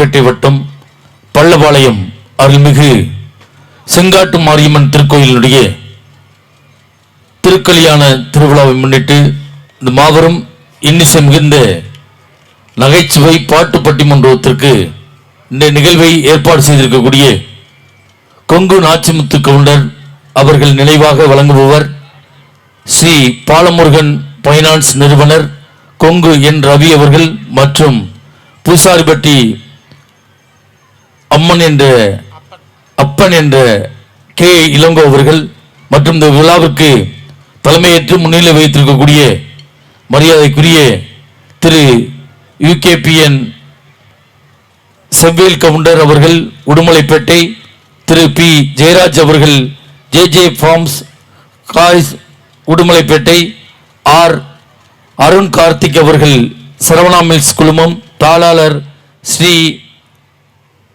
ராணிப்பேட்டை வட்டம் பள்ளபாளையம் அருள்மிகு செங்காட்டு மாரியம்மன் திருக்கோயிலுடைய திருக்கல்யாண திருவிழாவை முன்னிட்டு இந்த மாபெரும் இன்னிசை மிகுந்த நகைச்சுவை பாட்டு பட்டிமன்றத்திற்கு இந்த நிகழ்வை ஏற்பாடு செய்திருக்கக்கூடிய கொங்கு நாச்சிமுத்து கவுண்டர் அவர்கள் நினைவாக வழங்குபவர் ஸ்ரீ பாலமுருகன் பைனான்ஸ் நிறுவனர் கொங்கு என் ரவி அவர்கள் மற்றும் பூசாரிப்பட்டி அப்பன் என்ற கே இளங்கோ அவர்கள் மற்றும் இந்த விழாவிற்கு தலைமையேற்று முன்னிலை வைத்திருக்கக்கூடிய மரியாதைக்குரிய திரு UKPN செவ்வேல் கவுண்டர் அவர்கள் உடுமலைப்பேட்டை, திரு P ஜெயராஜ் அவர்கள் JJ ஃபார்ம்ஸ் காய்ஸ் உடுமலைப்பேட்டை, R அருண் கார்த்திக் அவர்கள் சரவணா மில்ஸ் குழுமம், தாளாளர் ஸ்ரீ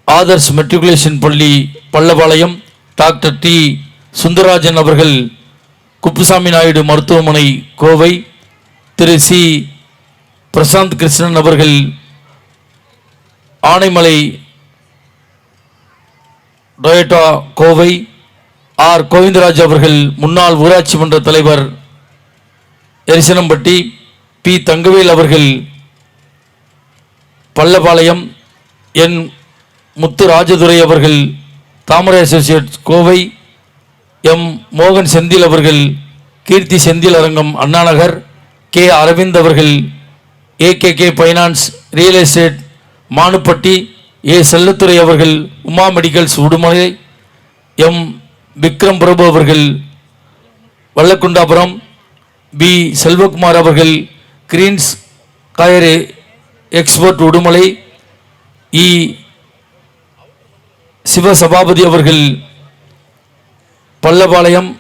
ஆதர்ஷ் மெட்ரிகுலேஷன் பள்ளி பள்ளபாளையம், டாக்டர் T சுந்தரராஜன் அவர்கள் குப்புசாமி நாயுடு மருத்துவமனை கோவை, திரு C பிரசாந்த் கிருஷ்ணன் அவர்கள் ஆனைமலை டொயோட்டா கோவை, R கோவிந்தராஜ் அவர்கள் முன்னாள் ஊராட்சி மன்ற தலைவர் எரிசனம்பட்டி, P தங்கவேல் அவர்கள் பள்ளபாளையம், என் முத்து ராஜதுரை அவர்கள் தாமரை அசோசியேட்ஸ் கோவை, எம் மோகன் செந்தில் அவர்கள் கீர்த்தி செந்தில் அரங்கம் அண்ணாநகர், K அரவிந்த் அவர்கள் AKK finance real estate Manuppatti, A Chellathurai அவர்கள் உமா மெடிக்கல்ஸ் உடுமலை, எம் விக்ரம் பிரபு அவர்கள் வல்லக்குண்டாபுரம், B செல்வகுமார் அவர்கள் greens coir export Udumalai, E Sivasabapathi அவர்கள் பள்ளபாளையம்,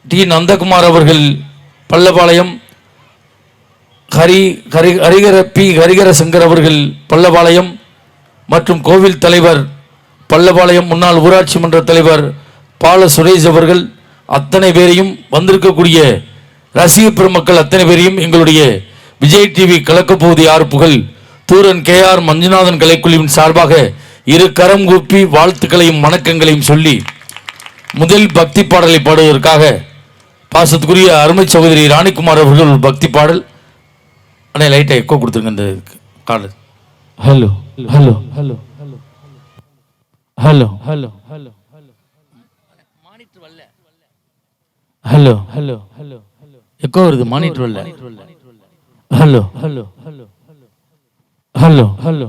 T நந்தகுமார் அவர்கள் பள்ளபாளையம், ஹரிகர சங்கர் அவர்கள் பள்ளபாளையம் மற்றும் கோவில் தலைவர் பள்ளபாளையம் முன்னாள் ஊராட்சி மன்ற தலைவர் பால சுரேஷ் அவர்கள் அத்தனை பேரையும் வந்திருக்கக்கூடிய ரசிக பெருமக்கள் அத்தனை பேரையும் எங்களுடைய விஜய் டிவி கலக்கப்போவது யார் புகழ் தூரன் KR மஞ்சுநாதன் கலைக்குழுவின் சார்பாக இரு கரம் கூப்பி வாழ்த்துக்களையும் வணக்கங்களையும் சொல்லி முதல் பக்தி பாடலை பாடுவதற்காக பாசத்துக்குரிய அருமை சகோதரி ராணிக்குமார் அவர்கள் ஒரு பக்தி பாடல். அண்ணே லைட்டை எக்கோ கொடுத்துருங்க இந்த card. Hello hello hello hello hello hello monitor வரல. ஹலோ ஹலோ ஹலோ எக்கோ வருது, மானிட்டர் வரல. Hello hello hello hello hello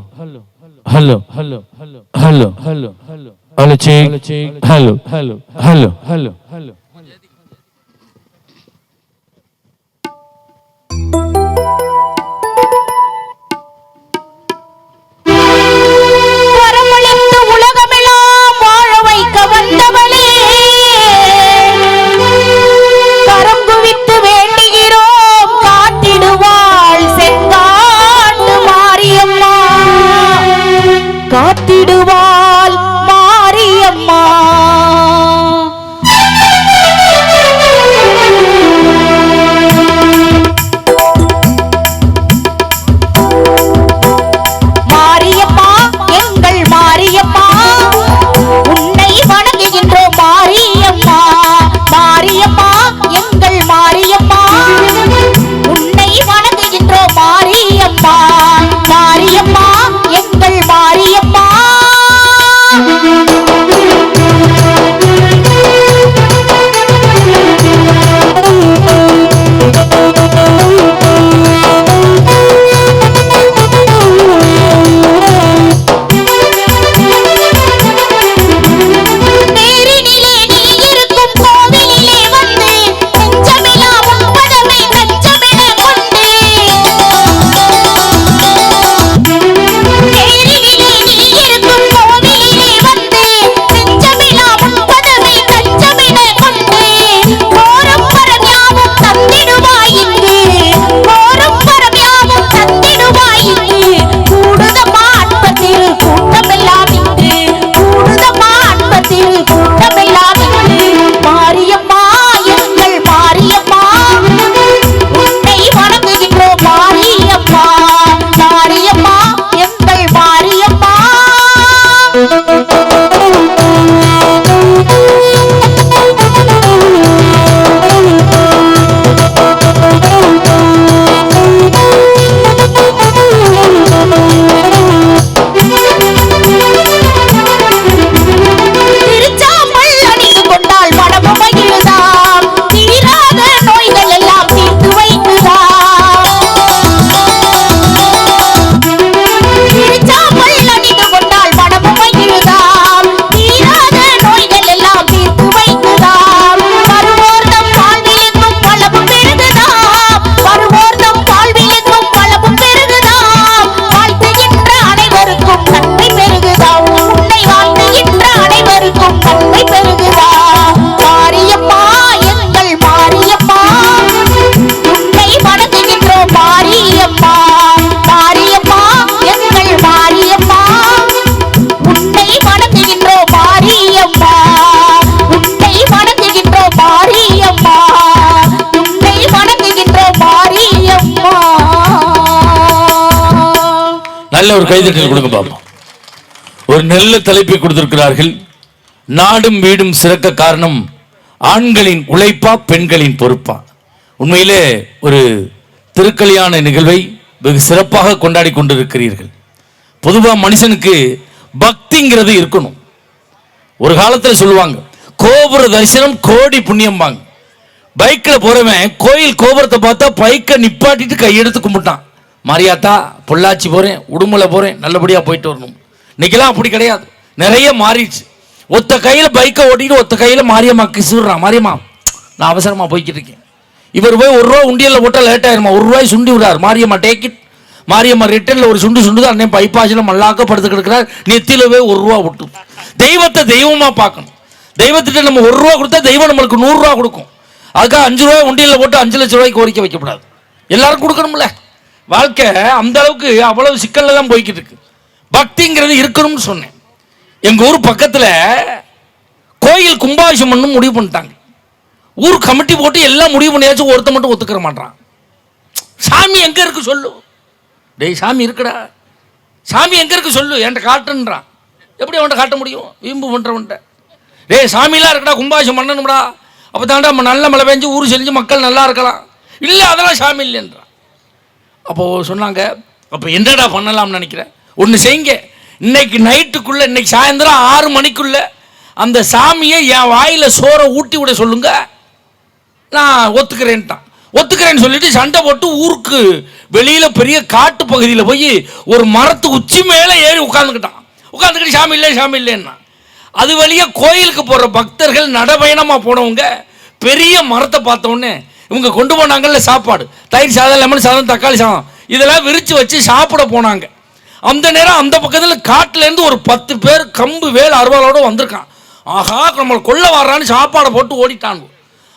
hello hello hello hello hello hello check hello hello hello hello hello காத்திடுவாள் மாரியம்மா. நல்ல ஒரு கைதட்டல் கொடுங்க பாப்போம். ஒரு நல்ல தலைப்பை கொடுத்திருக்கிறார்கள். நாடும் வீடும் சிறக்க காரணம் ஆண்களின் உழைப்பா பெண்களின் பொறுப்பா. உண்மையிலே ஒரு திருக்கல்யாண நிகழ்வை வெகு சிறப்பாக கொண்டாடி கொண்டிருக்கிறீர்கள். பொதுவாக மனுஷனுக்கு பக்திங்கிறது இருக்கணும். ஒரு காலத்தில் சொல்லுவாங்க, கோபுர தரிசனம் கோடி புண்ணியம்பாங்க. பைக்கில் போறவன் கோயில் கோபுரத்தை பார்த்தா பைக்கை நிப்பாட்டிட்டு கையெடுத்து கும்பிட்டான். மாரியாத்தா பொள்ளாச்சி போறேன், உடுமலை போறேன், நல்லபடியா போயிட்டு வரணும். இன்னைக்கெல்லாம் அப்படி கிடையாது, நிறைய மாறிடுச்சு. ஒத்த கையில பைக்கை ஓட்டிட்டு ஒத்த கையில மாரியம்மா கிசுறான். மாரியம்மா நான் அவசரமா போய்கிட்டு இருக்கேன். இவர் போய் ₹1 உண்டியல்ல போட்டா லேட் ஆயிருமா, ₹1 சுண்டி விடுறார். Mariyamma take it. மாரியம்மா ரிட்டர்ன்ல ஒரு சுண்டு அண்ணன் பைப்பாசில மல்லாக்க படுத்து கிடக்கிறார். நெத்தியில போய் ₹1 விட்டு. தெய்வத்தை தெய்வமா பார்க்கணும். தெய்வத்திட்ட நம்ம ₹1 கொடுத்தா தெய்வம் நம்மளுக்கு ₹100 கொடுக்கும். அதுக்காக ₹5 உண்டியல்ல போட்டு ₹5 லட்சம் கோரிக்கை வைக்கப்படாது. எல்லாரும் கொடுக்கணும்ல. வாழ்க்கை அந்த அளவுக்கு அவ்வளவு சிக்கல்ல தான் போய்கிட்டு இருக்கு. பக்திங்கிறது இருக்கணும்னு சொன்னேன். எங்க ஊர் பக்கத்துல கோயில் கும்பாபிஷேகம் பண்ணணும் முடிவு பண்ணிட்டாங்க. ஊர் கமிட்டி போட்டு எல்லாம் முடிவு பண்ணியாச்சும், ஒருத்த மட்டும் ஒத்துக்கிற மாட்டான். சாமி எங்க இருக்கு சொல்லு. டேய் சாமி இருக்குடா, சாமி எங்க இருக்கு சொல்லு, என்கிட்ட காட்டுன்றான். எப்படி அவன்கிட்ட காட்ட முடியும்? வீம்பு பண்றவன்ட்ட. டேய் சாமிலாம் இருக்குடா, கும்பாபிஷேகம் பண்ணணும்டா, அப்போ தாண்டா நல்ல மழை பெஞ்சு ஊர் செஞ்சு மக்கள் நல்லா இருக்கலாம். இல்லை அதெல்லாம் சாமி இல்லைன்றான். அப்போது சொன்னாங்க, அப்போ என்னடா பண்ணலாம்னு நினைக்கிறேன். ஒன்று செய்யுங்க, இன்னைக்கு நைட்டுக்குள்ளே, இன்னைக்கு சாயந்தரம் 6 மணிக்குள்ள அந்த சாமியை என் வாயில் சோறை ஊட்டி விட சொல்லுங்க, நான் ஒத்துக்கிறேன்ட்டான். ஒத்துக்கிறேன்னு சொல்லிட்டு சண்டை போட்டு ஊருக்கு வெளியில் பெரிய காட்டு பகுதியில் போய் ஒரு மரத்து உச்சி மேலே ஏறி உட்காந்துக்கிட்டு சாமி இல்லை சாமி இல்லைன்னா. அது வழியாக கோயிலுக்கு போகிற பக்தர்கள் நடபயணமாக போனவங்க பெரிய மரத்தை பார்த்தோன்னே இவங்க கொண்டு போனாங்கல்ல சாப்பாடு, தயிர் சாதம், லெமன் சாதம், தக்காளி சாதம், இதெல்லாம் விரித்து வச்சு சாப்பிட போனாங்க. அந்த நேரம் அந்த பக்கத்தில் காட்டிலேருந்து ஒரு 10 பேர் கம்பு வேல் அருவாளோடு வந்திருக்கான். ஆஹா நம்மளை கொள்ள வர்றான்னு சாப்பாடை போட்டு ஓடிட்டான்.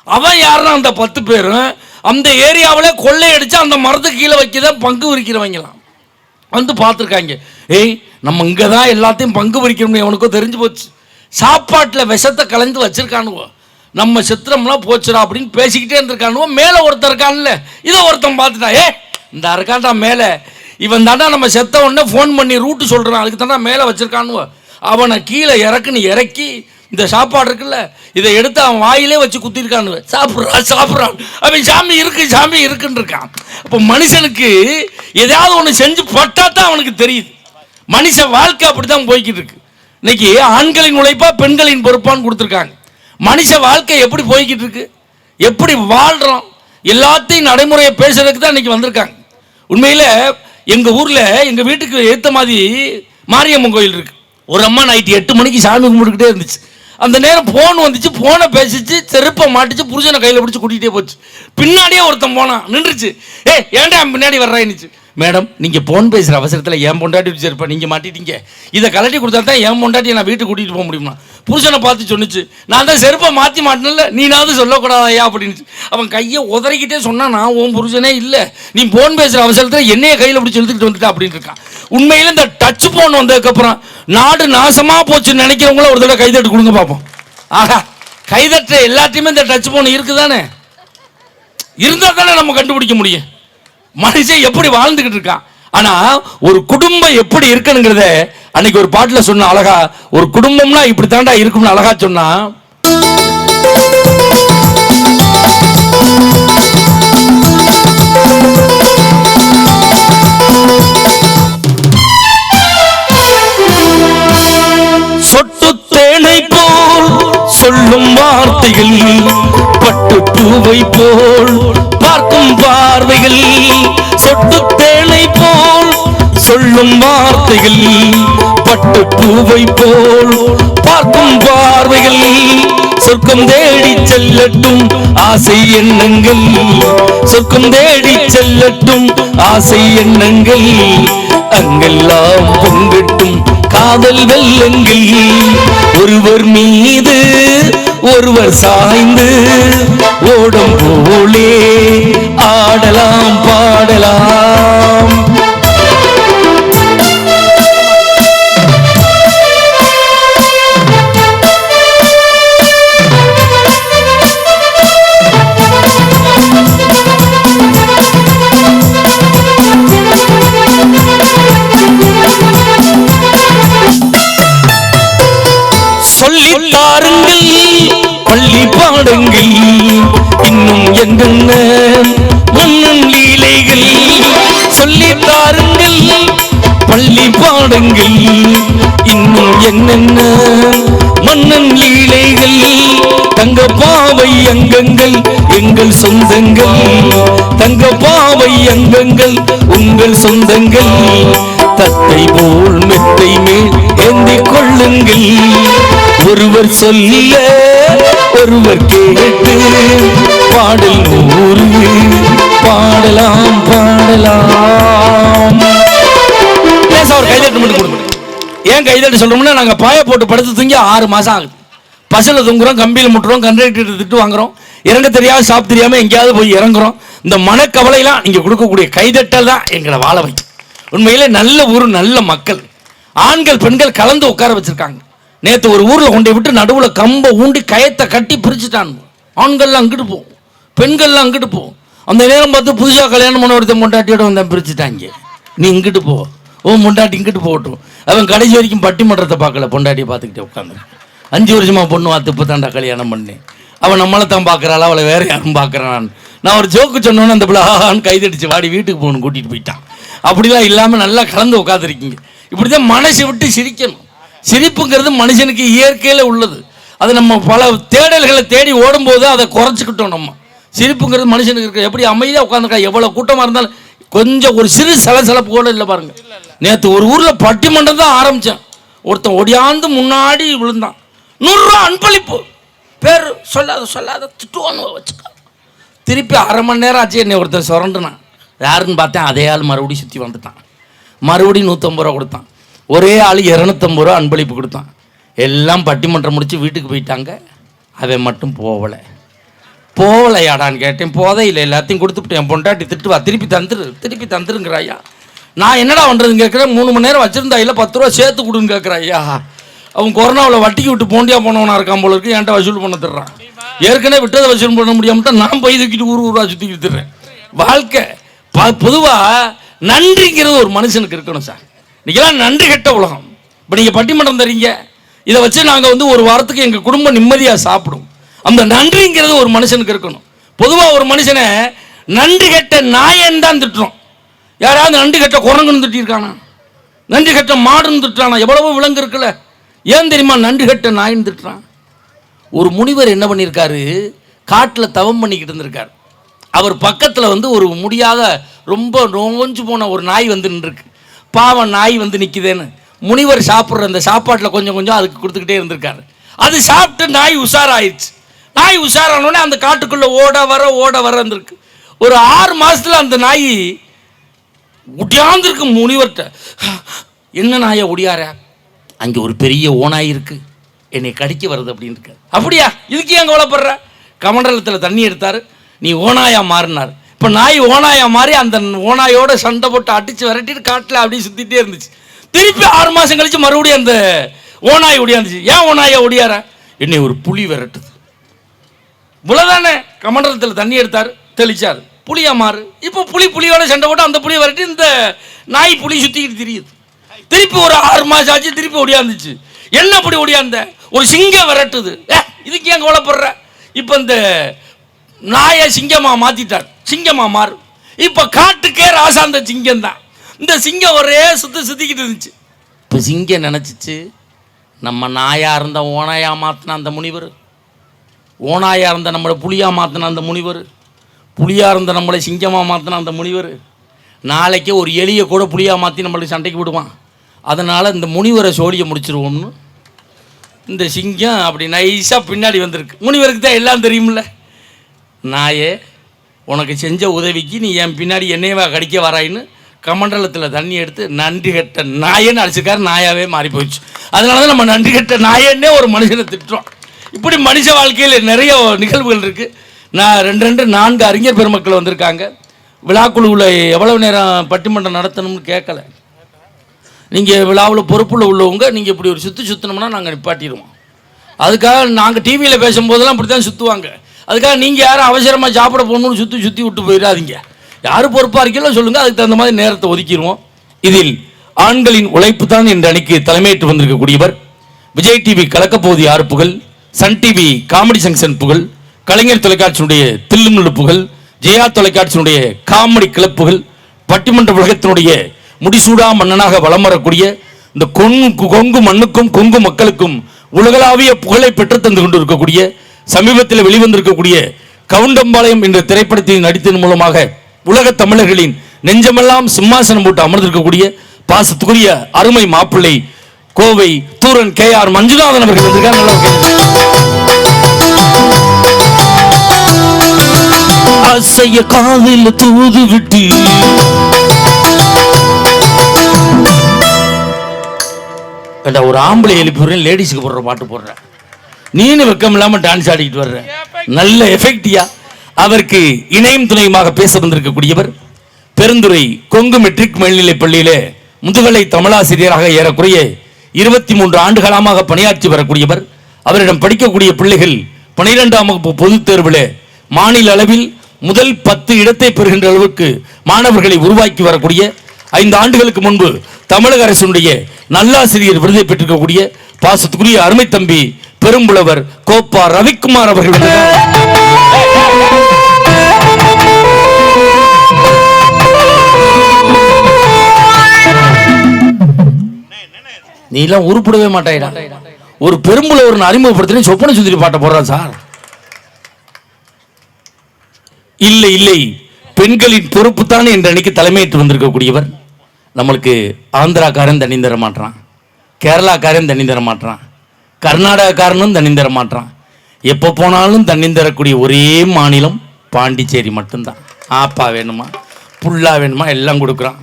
அவன் யாருன்னா அந்த 10 பேரும் அந்த ஏரியாவில் கொள்ளையடிச்சு அந்த மரத்துக்கு கீழே வைக்கதான் பங்கு விரிக்கிறவங்களாம் வந்து பார்த்துருக்காங்க. ஏய் நம்ம இங்கே தான் எல்லாத்தையும் பங்கு விரிக்கணும், அவனுக்கோ தெரிஞ்சு போச்சு. சாப்பாட்டில் விஷத்தை கலந்து வச்சிருக்கானுவோ, நம்ம சித்திரம்லாம் போச்சுடா அப்படின்னு பேசிக்கிட்டே இருந்திருக்கானுவோ. மேலே ஒருத்தர் இருக்கான்ல, இதை ஒருத்தன் பார்த்துட்டா, இந்த இருக்கான்டா மேலே, இவன் தாண்டா நம்ம செத்த உடனே ஃபோன் பண்ணி ரூட்டு சொல்கிறான், அதுக்கு தாண்டா மேலே வச்சிருக்கானுவோ. அவனை கீழே இறக்கி இந்த சாப்பாடு இருக்குல்ல, இதை எடுத்து அவன் வாயிலே வச்சு குத்திருக்கானு, சாப்பிட்றான். அவன் சாமி இருக்குன்னு இருக்கான். அப்போ மனுஷனுக்கு ஏதாவது ஒன்று செஞ்சு பட்டா தான் அவனுக்கு தெரியுது. மனுஷ வாழ்க்கை அப்படித்தான் போய்கிட்டு இருக்கு. இன்னைக்கு ஆண்களின் உழைப்பா பெண்களின் பொறுப்பான்னு கொடுத்துருக்காங்க. மனுஷ வாழ்க்கை எப்படி போய்கிட்டு இருக்கு, எப்படி வாழ்றோம், எல்லாத்தையும் நடைமுறையை பேசுறதுக்கு தான் இன்னைக்கு வந்திருக்காங்க. உண்மையில எங்க ஊர்ல எங்க வீட்டுக்கு ஏற்ற மாதிரி மாரியம்மன் கோயில் இருக்கு. ஒரு அம்மா நைட்டு 8 மணிக்கு சாமி கும்பிட்டுக்கிட்டே இருந்துச்சு. அந்த நேரம் போன் வந்துச்சு, போனை பேசிச்சு, செருப்பை மாட்டிச்சு, புருஷனை கையில் பிடிச்சி கூட்டிகிட்டே போச்சு. பின்னாடியே ஒருத்தன் போனான், நின்றுச்சு. ஏன்டா பின்னாடி வர்றாயினுச்சு. மேடம் நீங்கள் ஃபோன் பேசுகிற அவசரத்தில் என் பொண்டாட்டி வச்சிருப்பேன், நீங்கள் மாட்டிட்டீங்க, இதை கலட்டி கொடுத்தா தான் என் பொண்டாட்டியை நான் வீட்டுக்கு கூட்டிகிட்டு போக முடியுமா. புருஷனை பார்த்து சொன்னிச்சு, நான் தான் செருப்பை மாற்றி மாட்டினல, நீனாவது சொல்லக்கூடாதையா அப்படின்னு. அவன் கையை உதறிக்கிட்டே சொன்னான், நான் உன் புருஷனே இல்லை, நீ ஃபோன் பேசுகிற அவசரத்தில் என்னைய கையில் பிடிச்சி எடுத்துக்கிட்டு வந்துட்டா அப்படின்னு இருக்கான். உண்மையில் இந்த டச் ஃபோன் வந்ததுக்கப்புறம் நாடு நாசமாக போச்சுன்னு நினைக்கிறவங்கள ஒரு தடவை கைதட்டு கொடுங்க பார்ப்போம். ஆஹா, கைதட்ட எல்லாத்தையுமே இந்த டச் ஃபோன் இருக்குதானே, இருந்தால் தானே நம்ம கண்டுபிடிக்க முடியும் மனுஷன் எப்படி வாழ்ந்துகிட்டு இருக்கான். ஆனா ஒரு குடும்பம் எப்படி இருக்கணுங்கிறத அன்னைக்கு ஒரு பாட்டுல சொன்ன அழகா, ஒரு குடும்பம்னா இப்படி தாண்டா இருக்கும்னு அழகா சொன்னா. சொட்டு தேனை போல் சொல்லும் வார்த்தைகள், பட்டு பூவை போல் பார்க்கும் பார்வைகள், சொட்டு தேனை போல் சொல்லும் வார்த்தைகள், பட்டு பூவை போல் பார்க்கும் பார்வைகள், சொர்க்கம் தேடி செல்லட்டும் ஆசை எண்ணங்கள், சொர்க்கம் தேடி செல்லட்டும் ஆசை எண்ணங்கள், அங்கெல்லாம் பொங்கட்டும் காதல் வெள்ளங்கள், ஒருவர் மீது ஒருவர் சாய்ந்து ஓடும் போலே ஆடலாம் பாடலாம். பாடுங்கள் இன்னும் என்னென்ன மன்னன் லீலைகள் சொல்லி தாருங்கள் பள்ளி பாடுங்கள் இன்னும் என்னென்ன மன்னன் லீலைகள் தங்க பாவை அங்கங்கள் எங்கள் சொந்தங்கள் தங்க பாவை அங்கங்கள் உங்கள் சொந்தங்கள் தத்தை போல் மெத்தை மேல் ஏந்திக் கொள்ளுங்கள் ஒருவர் சொல்ல ஒருவர் கேட்டு பாடல் நூறு பாடலாம் பாடலாம். அவர் கைதட்டு மட்டும் கொடுங்க. ஏன் கைதட்டு சொல்றோம்னா நாங்க பாய போட்டு படுத்து தூங்கி 6 மாசம் ஆகுது. பஸ்ல தூங்குறோம், கம்பியில் முட்டுறோம், கண்டக்டர் திட்டு வாங்குறோம், இறங்க தெரியாம சாப்பிட்டு தெரியாம எங்கேயாவது போய் இறங்குறோம். இந்த மனக்கவலைலாம் நீங்க கொடுக்கக்கூடிய கைதட்டல் தான் எங்களை வாழ வைக்கும். உண்மையிலே நல்ல ஊர், நல்ல மக்கள், ஆண்கள் பெண்கள் கலந்து உட்கார வச்சிருக்காங்க. நேற்று ஒரு ஊர்ல கொண்டே விட்டு நடுவுல கம்ப ஊண்டி கயத்தை கட்டி பிரிச்சுட்டான். ஆண்கள்லாம் அங்கிட்டு போகும், பெண்கள்லாம் அங்கிட்டு போகும். அந்த நேரம் பார்த்து புதுசாக கல்யாணம் பண்ண ஒருத்தன் பொண்டாட்டியோட வந்தேன் பிரிச்சுட்டாங்க. நீ இங்கிட்டு போ, ஓ பொண்டாட்டி இங்கிட்டு போகட்டும். அவன் கடைசி வரைக்கும் பட்டிமன்றத்தை பார்க்கல, பொண்டாட்டியை பார்த்துக்கிட்டே உட்காந்து 5 வருஷமா பொண்ணு பார்த்து இப்போ தாண்டா கல்யாணம் பண்ணேன். அவன் நம்மளை தான் பார்க்குறாள், அவளை வேற யாரும் பார்க்குறான். நான் ஒரு ஜோக்கு சொன்னோன்னு அந்த பிள்ளை ஆஹான்னு கைதடிச்சு வாடி வீட்டுக்கு போகணும் கூட்டிகிட்டு போயிட்டான். அப்படிலாம் இல்லாமல் நல்லா கலந்து உட்காந்துருக்கீங்க. இப்படி தான் மனசை விட்டு சிரிக்கணும். சிரிப்புங்கிறது மனுஷனுக்கு இயற்கையில் உள்ளது. அது நம்ம பல தேடல்களை தேடி ஓடும்போது அதை குறைச்சிக்கிட்டோம். நம்ம சிரிப்புங்கிறது மனுஷனுக்கு இருக்க. எப்படி அமைதியாக உட்காந்துருக்கா, எவ்வளோ கூட்டமாக இருந்தாலும் கொஞ்சம் ஒரு சிறு சலசலப்பு கூட இல்லை பாருங்க. நேற்று ஒரு ஊரில் பட்டிமன்றம் தான் ஆரம்பித்தேன். ஒருத்தன் ஒடியாந்து முன்னாடி விழுந்தான். 100 ரூபா அன்பளிப்பு, பேர் சொல்லாத திட்டுவான்னு வச்சுக்க. திருப்பி 1/2 மணி நேரம் ஆச்சு என்னை ஒருத்தன் சுரண்டுனான். யாருன்னு பார்த்தேன், அதே ஆள் மறுபடியும் சுற்றி வந்துட்டான். மறுபடியும் 150 ரூபா கொடுத்தான். ஒரே ஆள் 250 ரூபா அன்பளிப்பு கொடுத்தான். எல்லாம் பட்டிமன்றம் முடித்து வீட்டுக்கு போயிட்டாங்க. அவன் மட்டும் போகலையாடான்னு கேட்டேன். போதையில் எல்லாத்தையும் கொடுத்துட்டு என் பொண்டாட்டி திட்டுவா, திருப்பி தந்துருங்கிறாயா. நான் என்னடா பண்ணுறதுன்னு கேட்குறேன். 3 மணி நேரம் வச்சுருந்தா இல்லை 10 ரூபா சேர்த்து கொடுன்னு கேட்குறாயா. அவன் கொரோனாவில் வட்டிக்கு விட்டு போண்டியா போனவனா இருக்கான் போல இருக்கு. என்கிட்ட வசூல் பண்ண தர்றான். ஏற்கனவே விட்டதை வசூல் பண்ண முடியாமட்டா நான் போய் தூக்கிட்டு ஊரா சுற்றி வித்துறேன். வாழ்க்கை பொதுவாக நன்றிங்கிறது ஒரு மனுஷனுக்கு இருக்கணும் சார். இன்னைக்கெல்லாம் நன்றி கெட்ட உலகம். இப்போ நீங்கள் பட்டிமன்றம் தரீங்க, இதை வச்சு நாங்கள் ஒரு வாரத்துக்கு எங்கள் குடும்பம் நிம்மதியாக சாப்பிடும். அந்த நன்றிங்கிறது ஒரு மனுஷனுக்கு இருக்கணும். பொதுவாக ஒரு மனுஷனை நன்றி கெட்ட நாயன் தான் திட்டுறோம். யாராவது நன்றி கெட்ட குரங்குன்னு திட்டிருக்கானா, நன்றி கெட்ட மாடுன்னு திட்டுறானா? எவ்வளவோ விலங்கு இருக்குல்ல. ஏன் தெரியுமா நன்றி கெட்ட நாயின்னு திட்டுறான்? ஒரு முனிவர் என்ன பண்ணியிருக்காரு, காட்டில் தவம் பண்ணிக்கிட்டு இருந்திருக்காரு. அவர் பக்கத்தில் ஒரு முடியாத ரொம்ப நோஞ்சு போன ஒரு நாய் வந்து நின்றுருக்கு. பாவம் நாய் வந்து நிற்குதேன்னு முனிவர் சாப்பிட்ற அந்த சாப்பாட்டில் கொஞ்சம் கொஞ்சம் அதுக்கு கொடுத்துக்கிட்டே இருந்திருக்காரு. அது சாப்பிட்டு நாய் உஷாராயிடுச்சு. நாய் உஷாரானோடனே அந்த காட்டுக்குள்ளே ஓட வர இருந்திருக்கு. ஒரு 6 மாதத்தில் அந்த நாய் ஒடியாந்துருக்கு முனிவர்கிட்ட. என்ன நாயை ஒடியார, அங்கே ஒரு பெரிய ஓநாய் இருக்கு, என்னை கடிக்க வருது அப்படின்னு இருக்காரு. அப்படியா, இதுக்கு ஏன் கவலைப்படுற? கமண்டலத்தில் தண்ணி எடுத்தார், நீ ஓநாயா மாறினார். இப்போ நாய் ஓநாயா மாறி அந்த ஓநாயோட சண்டை போட்டு அடித்து விரட்டிட்டு காட்டில் அப்படியே சுற்றிட்டே இருந்துச்சு. திருப்பி 6 மாதம் கழிச்சு மறுபடியும் அந்த ஓநாய் ஒடியாந்துச்சு. ஏன் ஓநாயை ஒடியார? என்னை ஒரு புலி விரட்டுது. இவ்வளோதானே. கமண்டலத்தில் தண்ணி எடுத்தார், தெளிச்சார், புளியா மாறு. இப்போ புலியோட சண்டை போட்டு அந்த புளியை விரட்டி இந்த நாய் புலி சுற்றிக்கிட்டு தெரியுது. திருப்பி ஒரு 6 மாதம் ஆச்சு, திருப்பி ஒடியாந்துச்சு. என்ன அப்படி ஒடியாந்த? ஒரு சிங்கம் விரட்டுது. இதுக்கு ஏன் கவலைப்படுற? இப்போ இந்த நாயை சிங்கமா மாத்திட்டார், சிங்கமா மாறு. இப்போ காட்டுக்கே ராசாந்த சிங்கம் தான். இந்த சிங்கம் ஒரே சுத்திக்கிட்டு இருந்துச்சு. இப்போ சிங்கம் நினச்சிச்சு, நம்ம நாயா இருந்த ஓனாயா மாற்றின அந்த முனிவர், ஓனாயா இருந்த நம்மளை புலியா மாற்றின அந்த முனிவர், புலியா இருந்த நம்மளை சிங்கமாக மாற்றின அந்த முனிவர், நாளைக்கே ஒரு எலியை கூட புலியாக மாற்றி நம்மளுக்கு சண்டைக்கு விடுவான். அதனால் இந்த முனிவரை சோழியை முடிச்சிருவோம்னு இந்த சிங்கம் அப்படி நைஸாக பின்னாடி வந்திருக்கு. முனிவருக்கு தான் எல்லாம் தெரியுமில்ல. நாயே, உனக்கு செஞ்ச உதவிக்கு நீ என் பின்னாடி என்னையவா கடிக்க வராயின்னு கமண்டலத்தில் தண்ணி எடுத்து நன்றி கெட்ட நாயன்னு அடிச்சுக்காரு. நாயாவே மாறி போயிடுச்சு. அதனால தான் நம்ம நன்றி கெட்ட நாயன்னே ஒரு மனுஷனை திட்டுறோம். இப்படி மனுஷ வாழ்க்கையில் நிறைய நிகழ்வுகள் இருக்குது. நான் 4 அறிஞர் பெருமக்கள் வந்திருக்காங்க. விழாக்குழுவில் எவ்வளவு நேரம் பட்டிமன்றம் நடத்தணும்னு கேட்கல. நீங்கள் விழாவில் பொறுப்பில் உள்ளவங்க நீங்கள் இப்படி ஒரு சுற்றினோம்னா நாங்கள் நிப்பாட்டிடுவோம். அதுக்காக நாங்கள் டிவியில் பேசும்போதெல்லாம் இப்படி தான் சுற்றுவாங்க. அதுக்காக நீங்கள் யாரும் அவசரமாக சாப்பிட போகணும்னு சுற்றி விட்டு போயிடாதீங்க. யார் பொறுப்பாக இருக்கீங்களோ சொல்லுங்கள், அதுக்கு தகுந்த மாதிரி நேரத்தை ஒதுக்கிடுவோம். இதில் ஆண்களின் உழைப்பு தான் என்ற அணிக்கு தலைமையேற்று வந்திருக்கக்கூடியவர் விஜய் டிவி கலக்கப்போது யார் புகழ், சன் டிவி காமெடி ஜங்ஷன் புகழ், கலைஞர் தொலைக்காட்சியினுடைய தில்லுமுள்ளுப்புகள், ஜெயா தொலைக்காட்சியினுடைய காமெடி கிளப்புகள், பட்டிமன்ற உலகத்தினுடைய முடிசூடா மன்னனாக வலம் வரக்கூடிய இந்த கொங்கு மண்ணுக்கும் கொங்கு மக்களுக்கும் உலகளாவிய புகழை பெற்று தந்து கொண்டிருக்கக்கூடிய சமீபத்தில் வெளிவந்திருக்கக்கூடிய கவுண்டம்பாளையம் என்ற திரைப்படத்தில் நடித்ததன் மூலமாக உலக தமிழர்களின் நெஞ்சமெல்லாம் சிம்மாசனம் போட்டு அமர்ந்திருக்கக்கூடிய பாசத்துக்குரிய அருமை மாப்பிள்ளை கோவை தூரன் KR மஞ்சுநாதன் அவர்கள் வந்திருக்காங்க. ஆசைய காதில் தூது விட்டு ஒரு ஆம்பளை எழுப்பி விடுறேன், லேடிஸுக்கு போடுற பாட்டு போடுறேன், நீனு வெக்கம் இல்லாம டான்ஸ் ஆடிக்கிட்டு வர்ற நல்ல எஃபெக்டியா. அவருக்கு இணையும் துணையுமாக பேச வந்திருக்கக்கூடியவர் பெருந்துறை கொங்கு மெட்ரிக் மேல்நிலைப் பள்ளியிலே முதுகலை தமிழாசிரியராக ஏறக்குறைய 23 ஆண்டுகாலமாக பணியாற்றி வரக்கூடியவர். அவரிடம் படிக்கக்கூடிய பிள்ளைகள் 12ஆம் வகுப்பு பொதுத் தேர்வில் மாநில அளவில் முதல் 10 இடத்தை பெறுகின்ற அளவுக்கு மாணவர்களை உருவாக்கி வரக்கூடிய 5 ஆண்டுகளுக்கு முன்பு தமிழக அரசினுடைய நல்லாசிரியர் விருதை பெற்றிருக்கக்கூடிய பாசத்துக்குரிய அருமை தம்பி பெரும்புலவர் கோப்பா ரவிக்குமார் அவர்கள். நீ எல்லாம் உருப்படவே மாட்டாயிடா. ஒரு பெரும்புலவர் அறிமுகப்படுத்தி சொப்பன சுந்தரி பாட்ட போடுறா சார். இல்லை இல்லை, பெண்களின் பொறுப்பு தானே என்ற அன்னைக்கு தலைமையேற்று வந்திருக்கக்கூடியவர். நம்மளுக்கு ஆந்திராக்காரன் தண்ணி தர மாட்டான், கேரளாக்காரன் தண்ணி தர மாட்டான், கர்நாடகக்காரனும் தண்ணி தர மாட்டான். எப்போ போனாலும் தண்ணி தரக்கூடிய ஒரே மாநிலம் பாண்டிச்சேரி மட்டும்தான். ஆப்பா வேணுமா புல்லா வேணுமா எல்லாம் கொடுக்குறான்.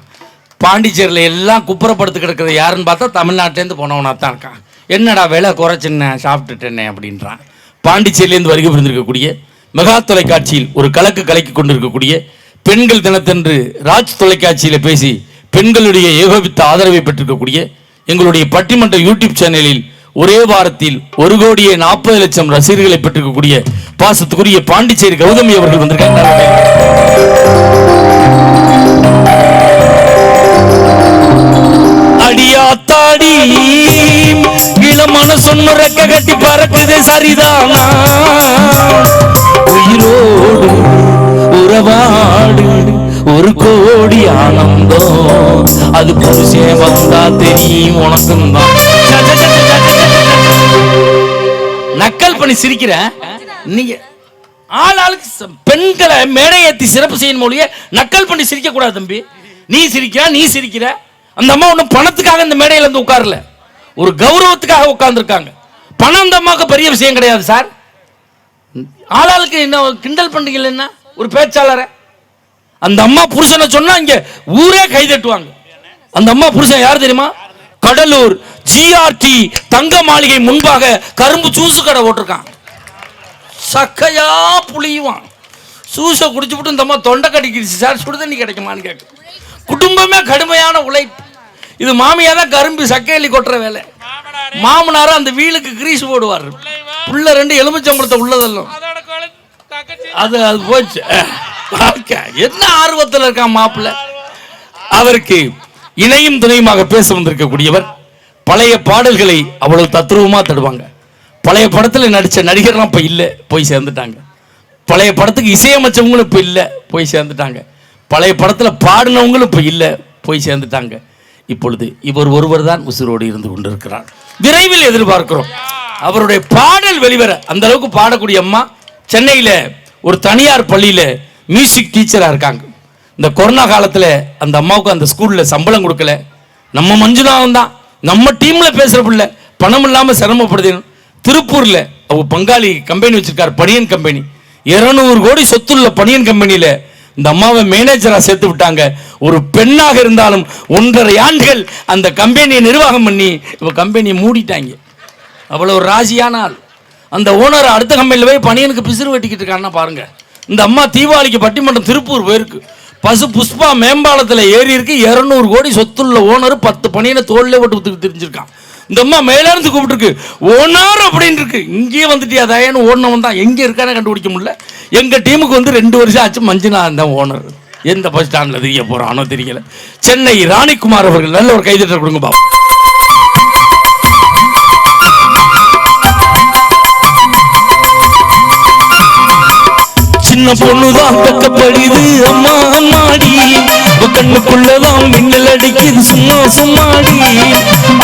பாண்டிச்சேரியில் எல்லாம் குப்புறப்படுத்து கிடக்கிறது யாருன்னு பார்த்தா தமிழ்நாட்டிலேருந்து போனவனா தான் இருக்கான். என்னடா விலை குறைச்சின்ன சாப்பிட்டுட்டேனே அப்படின்றான். பாண்டிச்சேரியிலேருந்து வருகை புரிந்திருக்கக்கூடிய மெகா தொலைக்காட்சியில் ஒரு கலக்கி கொண்டிருக்கக்கூடிய பெண்கள் தினத்தன்று ராஜ் தொலைக்காட்சியில் பேசி பெண்களுடைய ஏகோபித்த ஆதரவை பெற்றிருக்கக்கூடிய எங்களுடைய பட்டிமன்ற யூடியூப் சேனலில் ஒரே வாரத்தில் 1,40,00,000 ரசிகர்களை பெற்றிருக்கக்கூடிய பாசத்துக்குரிய பாண்டிச்சேரி கௌதமி அவர்கள் வந்திருக்காங்க. அடியாத்தாடி இளமான சொன்ன ரெக்க கட்டி பறக்குது சரிதானா, உயிரோடு உறவாடு ஒரு கோடி ஆனந்தம், அது புருஷன் வந்தா தெரியும் உனக்கும் தான். நக்கல் பண்ணி சிரிக்கிற நீங்க ஆளுக்கு பெண்களை மேடை ஏற்றி சிறப்பு செய்யும் மொழியை நக்கல் பண்ணி சிரிக்க கூடாது தம்பி. நீ சிரிக்கிற அந்த அம்மா ஒன்றும் பணத்துக்காக இந்த மேடையில் வந்து உட்காரல, ஒரு கௌரவத்துக்காக உட்கார்ந்துருக்காங்க. பணம் அந்த அம்மாவுக்கு பெரிய விஷயம் கிடையாது சார். ஆளாளுக்கு என்ன கிண்டல் பண்றீங்க? என்ன ஒரு பேச்சாளரை அந்த அம்மா புருஷனை சொன்னா இங்க ஊரே கைதட்டுவாங்க. அந்த அம்மா புருஷன் யார் தெரியுமா? கடலூர் GRT தங்க மாளிகை முன்பாக கரும்பு ஜூசு கடை ஓட்டிருக்கான். சக்கையா புளியுவான். ஜூஸை குடிச்சுட்டு இந்த அம்மா தொண்டை கட்டிக்கிடுச்சு சார், சுடுதண்ணி கிடைக்குமான்னு கேட்க. குடும்பமே கடுமையான உழைப்பு. இது மாமியா தான் கரும்பு சக்கையலி கொட்டுற வேலை, மாமனாரும் அந்த வீலுக்கு கிரீஸ் போடுவார். புள்ள 2 எலுமிச்சம்பழத்தை உள்ளதெல்லாம் அது போச்சு. என்ன ஆர்வத்தில் இருக்கான் மாப்பிள்ள. அவருக்கு இணையும் துணையுமாக பேச வந்திருக்கக்கூடியவர். பழைய பாடல்களை அவ்வளவு தத்ரூபமா தடுவாங்க. பழைய படத்தில் நடித்த நடிகர்லாம் இப்போ இல்லை, போய் சேர்ந்துட்டாங்க. பழைய படத்துக்கு இசையமைச்சவங்களும் இப்போ இல்லை, போய் சேர்ந்துட்டாங்க. பழைய படத்தில் பாடினவங்களும் இப்போ இல்லை, போய் சேர்ந்துட்டாங்க. இப்பொழுது இவர் ஒருவர் தான் உசுரோடு இருந்து கொண்டிருக்கிறார். விரைவில் எதிர்பார்க்கிறோம் அவருடைய பாடல் வெளிவர. அந்த அளவுக்கு பாடக்கூடிய அம்மா சென்னையில் ஒரு தனியார் பள்ளியில் மியூசிக் டீச்சராக இருக்காங்க. இந்த கொரோனா காலத்தில் அந்த அம்மாவுக்கு அந்த ஸ்கூலில் சம்பளம் கொடுக்கல. நம்ம மஞ்சுநாதன் தான் நம்ம டீமில் பேசுகிற பிள்ளை, பணம் இல்லாமல் சிரமப்படுது. திருப்பூரில் அவங்க பங்காளி கம்பெனி வச்சிருக்காரு, பனியன் கம்பெனி. 200 கோடி சொத்துள்ள பனியன் கம்பெனியில் இந்த அம்மாவை மேனேஜராக சேர்த்து விட்டாங்க. ஒரு பெண்ணாக இருந்தாலும் 1.5 ஆண்டுகள் அந்த கம்பெனியை நிர்வாகம் பண்ணி இப்போ கம்பெனியை மூடிட்டாங்க. அவ்வளோ ஒரு ராசியான ஆள். அந்த ஓனர் அடுத்த கம்பெனியில் போய் பனியனுக்கு பிசிறு வெட்டிக்கிட்டு இருக்காங்கன்னா பாருங்க. இந்த அம்மா தீபாவளிக்கு பட்டிமன்றம் திருப்பூர் போயிருக்கு. பசு புஷ்பா மேம்பாலத்தில் ஏறி இருக்கு. 200 கோடி சொத்துள்ள ஓனர் 10 பனியனை தோல்ல போட்டு தெரிஞ்சிருக்கான். இந்த அம்மா மேலேருந்து கூப்பிட்டுருக்கு, ஓனர் அப்படின்னு இருக்கு. இங்கேயே வந்துட்டியா தயன்னு ஓடினவன் தான், எங்கே இருக்கானே கண்டுபிடிக்க முடியல. எங்கள் டீமுக்கு வந்து 2 வருஷம் ஆச்சு. மஞ்சுநாதன் தான் ஓனர். எந்த பஸ் ஸ்டாண்டில் தெரிய போகிறானோ தெரியல. சென்னை ராணிக்குமார் அவர்கள் நல்ல ஒரு கைதட்டல் கொடுங்க பாப்பா. சின்ன பொண்ணுதான் வெக்கப்படுது அம்மா அம்மாடி, கண்ணுக்குள்ளதான் மின்னல் அடிக்குது சும்மா சும்மாடி,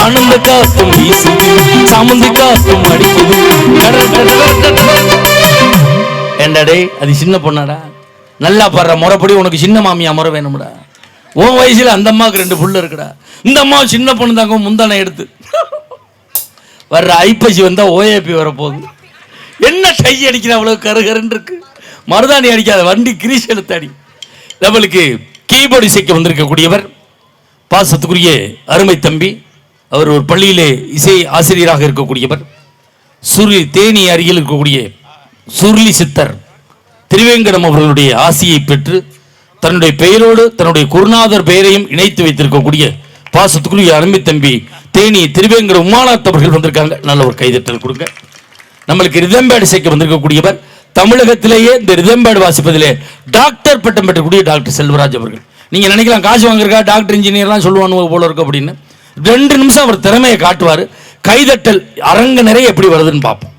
ஆனந்த காத்தும் வீசுது சாமந்தி காத்தும் அடிக்குது. ஏண்டாடே அது சின்ன பொண்ணாடா, நல்லா பாடுற முறைப்படி உனக்கு சின்ன மாமியா முறை வேணும்டா. உன் வயசுல அந்த அம்மாவுக்கு 2 புள்ள இருக்குடா, இந்த அம்மா சின்ன பொண்ணு தாங்க முந்தானை எடுத்து வர்ற ஐப்பசி வந்தா ஓஏபி வரப்போகுது. என்ன டை அடிக்கிற அவ்வளவு கருகருன்னு இருக்கு, மருதாணி அடிக்காத வண்டி கிரீஸ் எழுத்து அடி. நம்மளுக்கு கீபோர்டு இசைக்க வந்திருக்கக்கூடியவர் பாசத்துக்குரிய அருமை தம்பி, அவர் ஒரு பள்ளியிலே இசை ஆசிரியராக இருக்கக்கூடியவர். தேனி அருகில் இருக்கக்கூடிய சுருளி சித்தர் திருவேங்கடம் அவர்களுடைய ஆசியை பெற்று தன்னுடைய பெயரோடு தன்னுடைய குருநாதர் பெயரையும் இணைத்து வைத்திருக்கக்கூடிய பாசத்துக்குரிய அருமை தம்பி தேனி திருவேங்கடம் உமாநாத் அவர்கள் வந்திருக்காங்க. நல்ல ஒரு கைதட்டல் கொடுங்க. நம்மளுக்கு ரிதம்பேடு இசைக்க வந்திருக்கக்கூடியவர் தமிழகத்திலேயே இந்த ரிதம்பேடு வாசிப்பதிலே டாக்டர் பட்டம் பெற்றக்கூடிய டாக்டர் செல்வராஜ் அவர்கள். நீங்க நினைக்கலாம் காசு வாங்கிருக்கா டாக்டர் இன்ஜினியர்லாம் சொல்லுவானு போல இருக்கு அப்படின்னு. 2 நிமிஷம் அவர் திறமையை காட்டுவார். கைதட்டல் அரங்க நிறைய எப்படி வருதுன்னு பார்ப்போம்.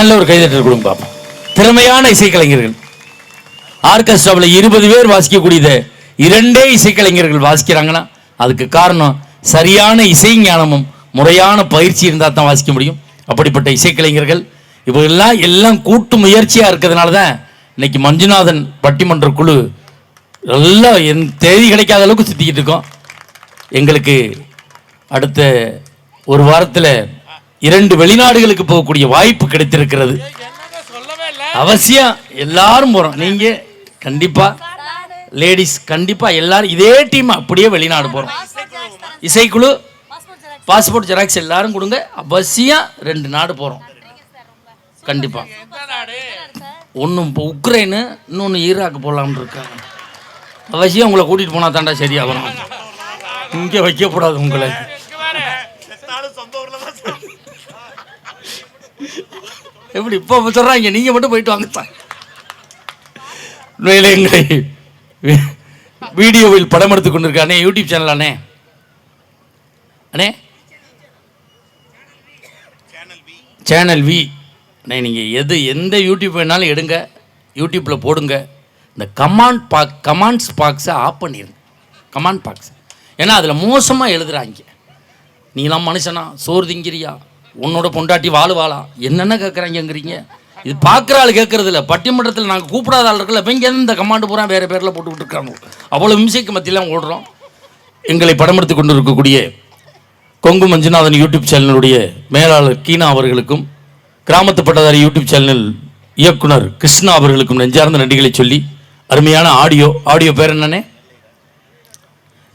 நல்ல ஒரு கைதட்டல் கொடுங்க பாப்பா. திறமையான இசைக்கலைஞர்கள். ஆர்கெஸ்ட்ராவில் 20 பேர் வாசிக்கக்கூடியது 2 இசைக்கலைஞர்கள் வாசிக்கிறாங்கன்னா அதுக்கு காரணம் சரியான இசை ஞானமும் முறையான பயிற்சி இருந்தால் தான் வாசிக்க முடியும். அப்படிப்பட்ட இசைக்கலைஞர்கள் இவங்கெல்லாம் எல்லாம் கூட்டு முயற்சியாக இருக்கிறதுனால தான் இன்னைக்கு மஞ்சுநாதன் பட்டிமன்ற குழு எல்லாம் என் தேதி கிடைக்காத அளவுக்கு சுற்றிக்கிட்டு இருக்கோம். எங்களுக்கு அடுத்த ஒரு வாரத்தில் 2 வெளிநாடுகளுக்கு போகக்கூடிய வாய்ப்பு கிடைத்திருக்கிறது. அவசியம் எல்லாரும் போகிறோம். நீங்கள் கண்டிப்பாக லேடிஸ் கண்டிப்பாக எல்லாரும் இதே டீம் அப்படியே வெளிநாடு போகிறோம். இசைக்குழு பாஸ்போர்ட் ஜெராக்ஸ் எல்லாரும் கொடுங்க. அவசியம் 2 நாடு போகிறோம் கண்டிப்பாக. ஒன்றும் இப்போ உக்ரைனு, இன்னொன்று ஈராக்கு போகலாம்னு இருக்காங்க. அவசியம் உங்களை கூட்டிகிட்டு போனால் தாண்டா சரியாகணும். இங்கே வைக்கக்கூடாது உங்களை. எப்படி இப்போ சொல்கிறாங்க, நீங்கள் மட்டும் போயிட்டு வாங்க தான். உண்மையிலே எங்களை வீடியோவில் படம் எடுத்து கொண்டிருக்கானே யூடியூப் சேனல் அண்ணே சேனல் வி அண்ணே, நீங்கள் எந்த யூடியூப் வேணாலும் எடுங்க, யூடியூப்பில் போடுங்க. இந்த கமாண்ட்ஸ் பாக்ஸை ஆஃப் பண்ணிடுங்க. கமாண்ட் பாக்ஸ் ஏன்னா அதில் மோசமாக எழுதுகிறாங்க. நீலாம் மனுஷனா, சோறு திங்கிறியா, உன்னோட பொண்டாட்டி வாழா என்னென்ன கேட்குறாங்கிறீங்க. இது பார்க்குற ஆள் கேட்கறது இல்லை. பட்டிமன்றத்தில் நாங்கள் கூப்பிடாத ஆள் இருக்கல, இப்போ இங்கே இந்த கமாண்டு பூரா வேறு பேரில் போட்டுக்கிட்டு இருக்காங்க. அவ்வளோ இம்சைக்கு மத்தியில் ஓடுறோம். எங்களை படம் எடுத்து கொண்டு இருக்கக்கூடிய கொங்கு மஞ்சுநாதன் யூடியூப் சேனலுடைய மேலாளர் கீனா அவர்களுக்கும், கிராமத்து பட்டதாரி யூடியூப் சேனல் இயக்குனர் கிருஷ்ணா அவர்களுக்கும் நெஞ்சார்ந்த நன்றிகளை சொல்லி, அருமையான ஆடியோ பேர் என்னன்னே,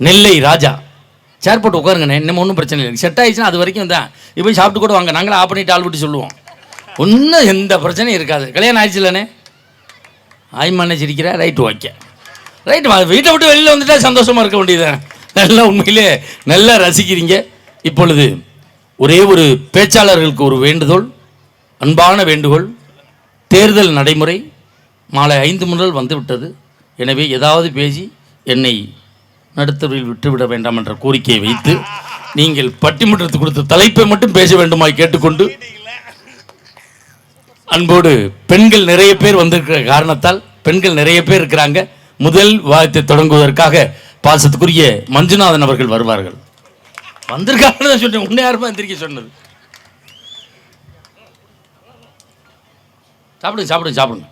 நெல்லை ராஜா. சேர் போட்டு உட்காருங்கண்ணே, இன்னும் ஒன்றும் பிரச்சனை இல்லை. செட் ஆகிடுச்சுன்னா அது வரைக்கும் தான் இப்போ சாப்பிட்டு கூட வாங்க, நாங்களே ஆஃப் பண்ணிட்டு ஆள் விட்டு சொல்லுவோம். ஒன்றும் எந்த பிரச்சனையும் இருக்காது. கல்யாணம் ஆயிடுச்சு இல்லைண்ணே? ஆய்மானே சிரிக்கிற. Right okay, right. வீட்டை விட்டு வெளியில் வந்துட்டா சந்தோஷமாக இருக்க வேண்டியதுதான். நல்லா உண்மையிலே நல்லா ரசிக்கிறீங்க. இப்பொழுது ஒரே ஒரு பேச்சாளர்களுக்கு ஒரு வேண்டுகோள், அன்பான வேண்டுகோள். தேர்தல் நடைமுறை மாலை 5 முதல் வந்துவிட்டது. எனவே ஏதாவது பேசி என்னை நடுத்தரில் விட்டுவிட வேண்டாம் என்ற கோரிக்கையை வைத்து நீங்கள் பட்டிமன்றத்துக்கு கொடுத்த தலைப்பை மட்டும் பேச வேண்டுமாய் கேட்டுக்கொண்டு, அன்போடு பெண்கள் நிறைய பேர் வந்திருக்கிற காரணத்தால், பெண்கள் நிறைய பேர் இருக்கிறாங்க. முதல் வாதத்தை தொடங்குவதற்காக பாசத்துக்குரிய மஞ்சுநாதன் அவர்கள் வருவார்கள். வந்திருக்காங்கன்னு தான் சொன்னேன், உன்னை யாருமா எந்திரிக்க சொன்னது? சாப்பிடுங்க சாப்பிடுங்க சாப்பிடுங்க.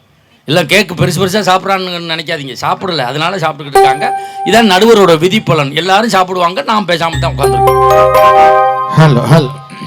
எல்லாம் கேக்கு பெருசாக சாப்பிட்றான்னு நினைக்காதீங்க. சாப்பிடல, அதனால சாப்பிட்டுக்கிட்டு இருக்காங்க. இதான் நடுவரோட விதி பலன். எல்லாரும் சாப்பிடுவாங்க, நான் பேசாமல் தான் உட்காந்துருக்கேன். Hello hello